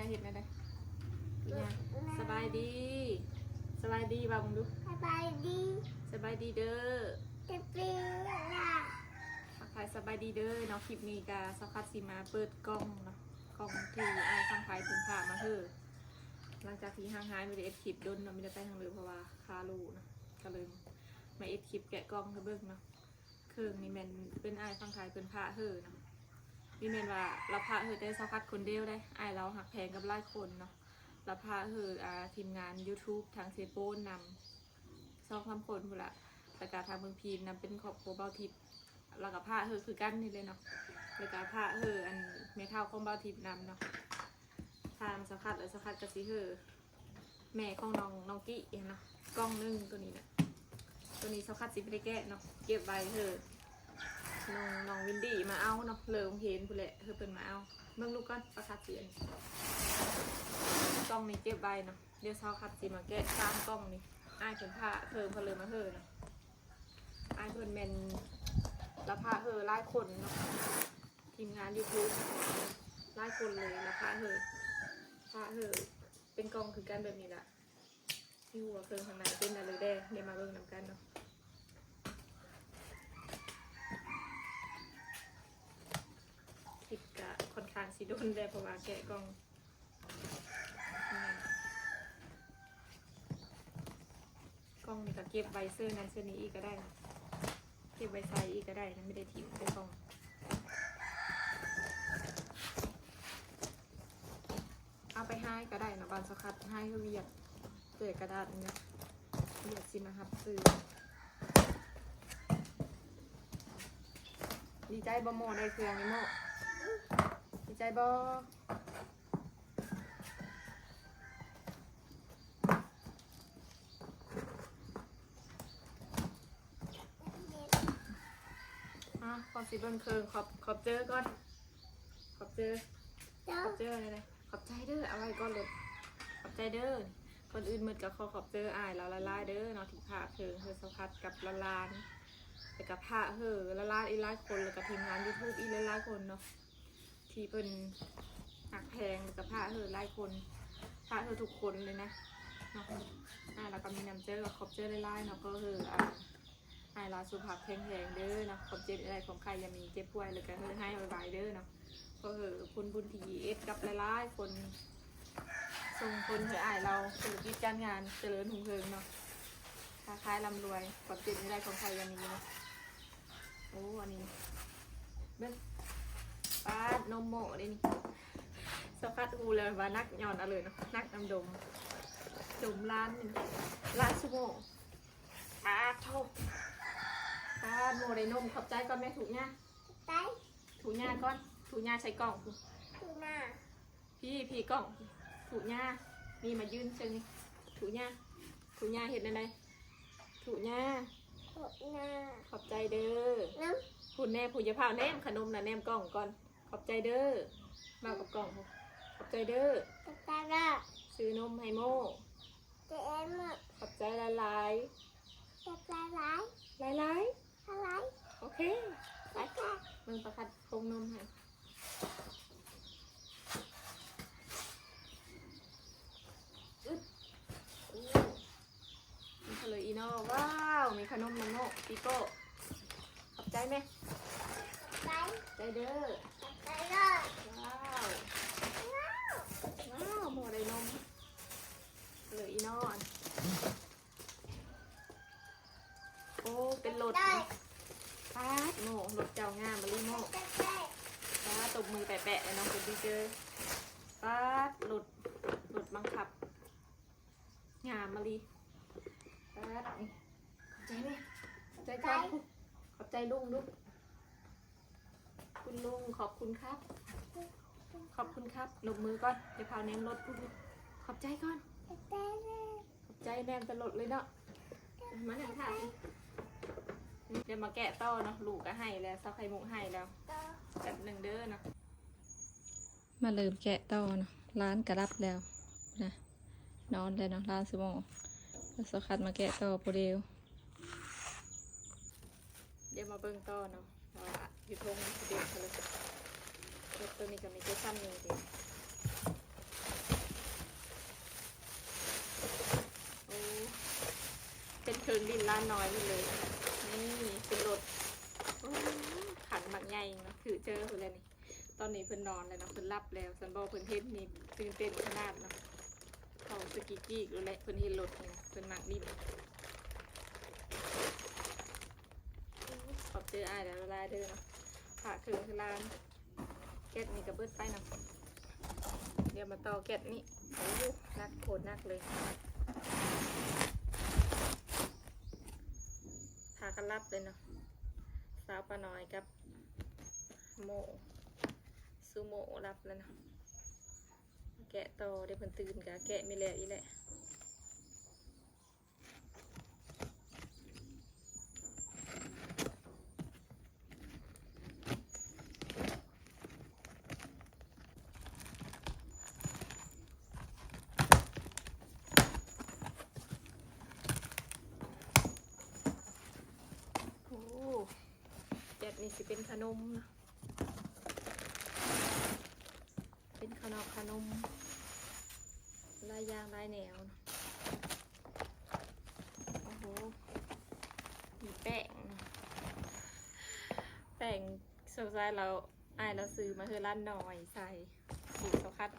เห็นอะไรพี่ยาสบายดีสบายดีบ่าวมึงดูสบายดีสบายดีเด้อจะเป็นอะไรทักทายสบายดีเด้อเนาะคลิปนี้กาสักพักสิมาเปิดกล้องเนาะกล้องที่ไอ้ทางขายถึงผ่ามาเถอะหลังจากที่ห่างหายไม่ได้เอ็ดคลิปโดนเนาะไม่ได้ไปทางเลยเพราะว่าคาลูนะก็เลยมาเอ็ดคลิปแกะกล้องให้เบิ่งเนาะเครื่องนี่แมนเป็นไอ้ทางขายเป็นผ่าเถอะเนาะนี่แมนว่าเราผ่าเถอะได้สักพักคนเดียวได้ไอ้เราหักแพงกับหลายคนเนาะเราผ่าเถอะทีมงาน YouTube ทางเซโปนนำซองคำคนพูดละแต่การทางเมืองพีนนำเป็นขอบโคเบาทิพย์เรากับผ้าคือกันนี่เลยเนาะแล้วก็ผ้าอันเมทัลของเบาทิพย์นำเนาะทางสักคัดเลยสักคัดกระสีแม่ของน้องกี้เนาะกล้องนึงตัวนี้เนี่ยตัวนี้สักคัดสิบได้แกะเนาะเก็บไว้น้องวินดี้มาเอาเนาะเลิมเห็นพูดแหละเป็นมาเอาเมื่อลูกก็สักคัดเสียนกล้องนี้เก็บไว้เนาะเดี๋ยวสักคัดสิมาแกะตามกล้องนี่อ้ายเป็นผ้าเพลินมาเนาะอ้ายเพิ่นแมนแล้วผ้าไล่คนเนาะทีมงาน YouTube ไล่คนเลยแล้วผ้าเป็นกองคือกันแบบนี้ละที่หัวเครื่องข้างในเป็นอะไรแดงเดี๋ยวมาเบิ่งนำกันเนาะคลิปกะค่อนข้างสีโดนแดงเพราะว่าแกะกล้องนี่ก็เก็บใบเสื้อนั้นเสื้อนี้อีกก็ได้นะเก็บใบใส่อีกก็ได้นะไม่ได้ทิ้งได้กล้องเอาไปให้ก็ได้นะบานสกัดให้ก็เวียดเกลือกระดาษเนี่ยเวียดสิมาหับซื้อดีใจบ่โมได้เครื่องนี่โมดีใจบ่ขอบสิเบิ้งเคิงขอบเจอก่อนขอบเจออะไรขอบใจเด้อเอาไว้ก่อนเลยขอบใจเด้อคนอื่นมืดกับขอบเจออายเราละลายเด้อเนาะที่ผ้าเสัมผัสกับละลานแต่กับผ้าละลายอีหลายคนแล้วกับทีมงาน YouTube อีหลายคนเนาะที่เป็นหักแพงกับผ้าหลายคนผ้าทุกคนเลยนะเนาะแล้วก็มีน้ำเจอขอบเจอละลายเนาะก็ให้เราสุขภาพแข็งแรงเด้อเนาะความเจ็บอะไรของใครอย่ามีเจ็บป่วยเลยก็ให้ไว้เด้อเนาะก็คุณบุญทีเอสกับหลายๆคนส่งคนอ้ายเราธุรกิจการงานเจริญหุ่งเฮิงเนาะค้าขายร่ำรวยความเจ็บอะไรของใครอย่ามีเนาะโอ้อันนี้เบิ้งป้านมโม่ดินี่สกัดอูเลยว่านักย้อนเอาเลยเนาะนักนำดมร้านสุโม่ป้าโทษป้าโมได้นมขอบใจก่อนแม่ถูกเนี่ยถูกเนี่ยก่อนถูกเนี่ยใช้กล่องถูกหน้าพี่กล่องถูกเนี่ยนี่มายืนเชิงนี่ถูกเนี่ยเห็นอะไรถูกเนี่ยขอบใจเด้อพูดแน่พูดอย่าพาแนมขนมนะแนมกล่องก่อนขอบใจเด้อมากับกล่องขอบใจเด้อซื้อนมไฮโม่ขอบใจหลายโอเคไปมึงประคัดคงนมให้มีเฉลยอีโน่ว้าวมีขนมมันโม่ปีโป้ขอบใจไหมใจเด้อว้าวโมได้นมเฉลยอีโน่โอ้เป็นรถป้าโม่รถเจ้างามมาลีโม่ป้าตบมือแปะๆเลยน้องเป็นดีเจอป้ารถบังคับงามมาลีป้าขอบใจไหมขอบใจก่อนขอบใจลุงลูกคุณลุงขอบคุณครับหนุบมือก่อนเดี๋ยวพาแนมรถพูดขอบใจก่อนขอบใจแนมตลอดเลยเนาะมาหนึ่งค่ะเดี๋ยวมาแกะต้อเนาะลูกก็ให้แล้วซอกไข่มุกให้แล้วจัดหนึ่งเด้อเนาะมาเริ่มแกะต้อเนาะร้านกระดับแล้วนะนอนเลยเนาะร้านสมองแล้วสกัดมาแกะต้อโปรเดลเดี๋ยวมาเบิ่งต้อเนาะอยู่ทงโปรเดลเลยตัวนี้ก็มีเจสันหนึ่งที อยไปเลยนี่เป็นรถขันบางใหญ่เนาะถือเจอเพิ่นเลยนี่ตอนนี้เพิ่นนอนแล้วเนาะเพิ่นรับแล้วสันบอกเพิ่นเห็นนี่ตื่นเต้นขนาดเนาะเขาสกีกี้ดูแลเพิ่นเห็นรถนี่เพิ่นมักดิบขอบเจออ้ายแล้วลาเด้อเนาะผ่าเครื่องคือลานแก๊สนี่ก็เบิดไปเนาะเดี๋ยวมาต่อแก๊สนี่โอ้โหนักโคตรนักเลยพากันรับเลยเนาะสาวปลาน้อยกับโมซูโมรับแล้วเนาะแกะต่อได้เพิ่นตื่นกะแกะไม่แล้วอีแหละโอ้แกะนี่สิเป็นขนมเนาะเป็นขนมลายยางลายแนวเนาะโอ้โหมีแป้งเนาะแป้งสงสัยเราอ้ายเราซื้อมาคือร้านหน่อยใส่สูตรเขาคัด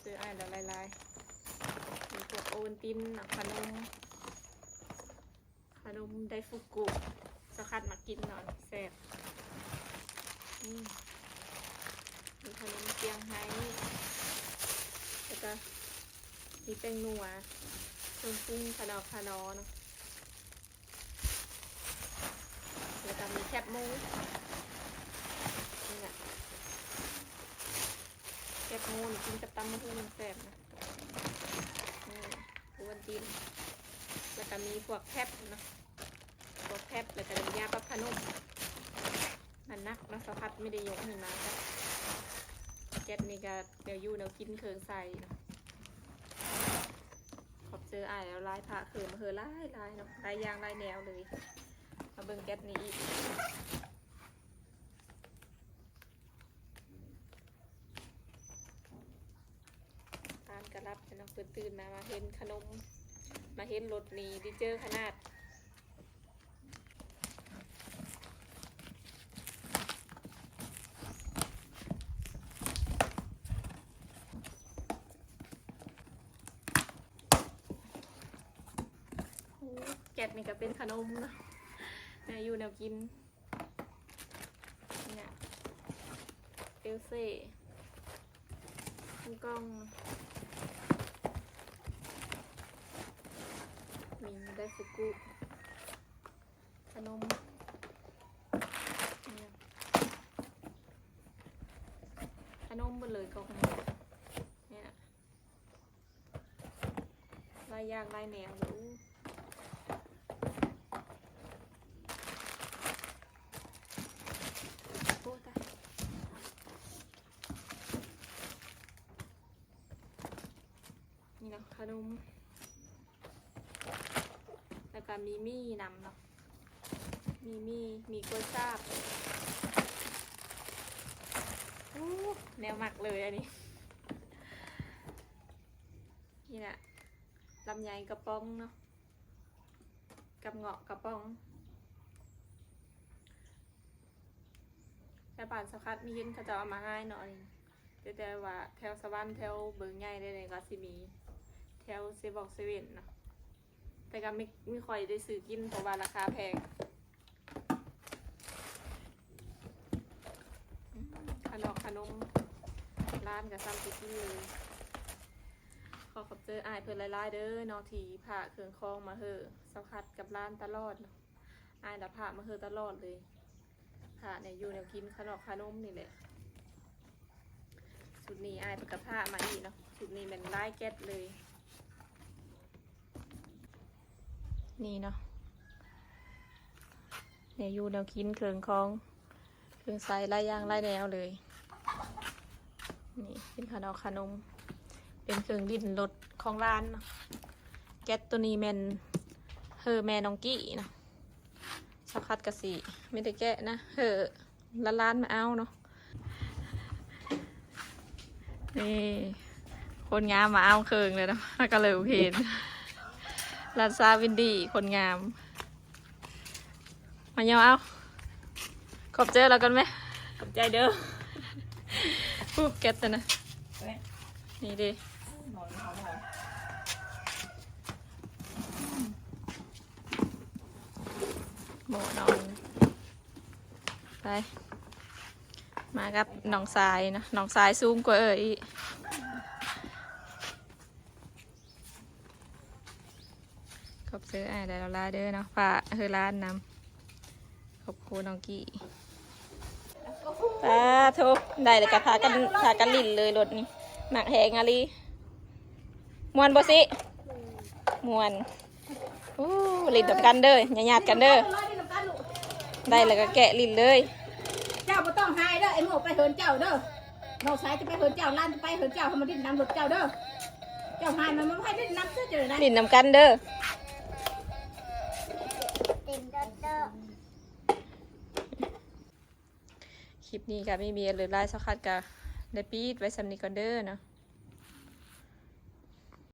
ซื้ออ้ายเราลายๆมีพวกโอวัลตินเนาะขนมไดฟุกุเขาคัดมากินเนาะแซ่บมีขนมเจียงไฮ้แล้วก็มีแป้งนัวเครื่องปรุงขนอเนาะแล้วก็มีแคบหมูนี่แหละแคบหมูนี่กินกับตำมะฮุ่งแซ่บนะนี่อ้วนจีนแล้วก็มีพวกแคบเนาะพวกแคบแล้วก็น้ำยาปลาพะนุ่มมันนักนะสะพัดไม่ได้ยกขึ้นมาจ้ะแก๊สนี่ก็เดี๋ยวอยู่เดี๋ยวกินเคืองใส่เนาะขอบเจออ้ายแล้วลายผ้าเคืองมาเฮอลายเนาะลายยางลายแนวเลยมาเบิ่งแก๊สนี้อีกทานกระลับเนาะเปิดตื่นมาเห็นขนมมาเห็นรถนี้ดิเจอขนาดแกะนี่ก็เป็นขนมนะอยู่แนวกินเนี่ยเอลเซ่ฮ่องกงมีไดฟุกุขนมเนี่ยขนมหมดเลยก็เนี่ยลายยางลายแนวหรือนี่เนาะขนมแล้วก็มีมี่นำเนาะมีกล้วยซาบแนวหมักเลยอันนี้นี่แหละลำไยกระป๋องเนาะกับเงาะกระป๋องแต่บ้านสกัดมีเห็นเขาจะเอามาให้หน่อยแต่ว่าแถวสวรรค์แถวเบิงใหญ่ได้เลยก็สิมีแถวเซเว่นเนาะแต่ก็ไม่ค่อยได้ซื้อกินเพราะว่าราคาแพงขนมร้านกับซัมติกี้เลยขอบเจออ้ายเพิ่นหลายๆเด้อนอทีผ่าเครื่องคองมาเหอะสกัดกับร้านตลอดเนาะอ้ายละผ่ามาเหอะตลอดเลยผ่าเนี่ยอยู่แนวกินขนมนี่แหละชุดนี้อ้ายเพิ่นกับผ้ามาอีกเนาะชุดนี้เป็นลายแก๊สเลยนี่เนาะเนี่ยอยู่แนวกินเครื่องคองเครื่องใส่ลายยางลายแนวเลยนี่เป็นขนมเป็นเครื่องดิ้นรถของร้านเนาะแก๊สตัวนี้แมนเฮอแม่น้องกี้เนาะชาวคัดกะสีไม่ได้แกะนะเฮอร้านมาเอาเนาะนี่คนงามมาเอาเครื่องเลยเนาะก็เลยเพนร้านซาวินดี้คนงาม มาเยาเอาขอบเจอแล้วกันไหมขอบใจเด้อปุ๊บเก็ตนะนี่ดิหมูนอนไปมากับน้องสายนะน้องสายสูงกว่าอีขอบซื้อได้แล้วลาเด้อเนาะฝากร้านนำขอบคุณน้องกี้ทุกได้เลยกับพากันลิ่นเลยรถนี่หนักแหงอะไรมวนบ่สิมวนลิ่นกับกันเด้อหยาดกันเด้อได้เลยก็แกะลิ่นเลย เจ้าไม่ต้องหายเด้อไอ้หมูไปเหินเจ้าเด้อน้องสายจะไปเหินเจ้าล้านจะไปเหินเจ้าทำมาดิ้นน้ำรถเจ้าเด้อเจ้าหายมันไม่ให้ดิ้นน้ำเสื้อเจอนะ ลิ่นนำกันเด้อ ติดเด้อ คลิปนี้กับไม่มีหรือไลน์สักคัดกับได้ปีดไว้สำนีก่อนเด้อเนาะ